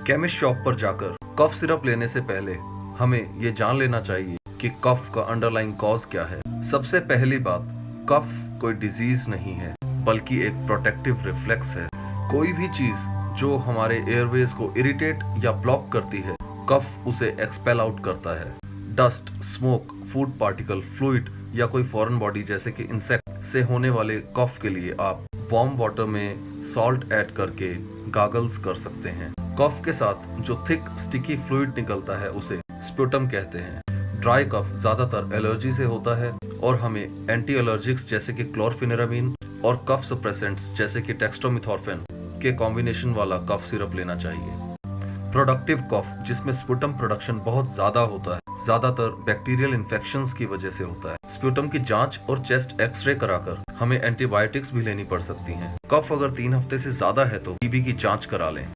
Chemist shop पर जाकर cough syrup लेने से पहले हमें ये जान लेना चाहिए कि कफ का अंडरलाइंग कॉज क्या है। सबसे पहली बात, कफ कोई डिजीज नहीं है बल्कि एक प्रोटेक्टिव रिफ्लेक्स है। कोई भी चीज जो हमारे एयरवेज को इरिटेट या ब्लॉक करती है, कफ उसे एक्सपेल आउट करता है। Dust, smoke, food particle, fluid या कोई फॉरेन बॉडी जैसे कि इंसेक्ट से होने वाले कफ के लिए आप वार्म वाटर में सॉल्ट ऐड करके गागल्स कर सकते हैं। कफ के साथ जो थिक स्टिकी फ्लूइड निकलता है उसे स्प्यूटम कहते हैं। ड्राई कफ ज्यादातर एलर्जी से होता है और हमें एंटी एलर्जिक्स जैसे कि क्लोरफिनेरामीन और कफ सप्रेसेंट्स जैसे कि डेक्स्ट्रोमिथॉर्फिन के कॉम्बिनेशन वाला कफ सिरप लेना चाहिए। प्रोडक्टिव कफ जिसमें स्प्यूटम प्रोडक्शन बहुत ज्यादा होता है, ज्यादातर बैक्टीरियल इन्फेक्शंस की वजह से होता है। स्प्यूटम की जांच और चेस्ट एक्सरे कराकर हमें एंटीबायोटिक्स भी लेनी पड़ सकती हैं। कफ अगर 3 हफ्ते से ज्यादा है तो टीबी की जांच करा लें।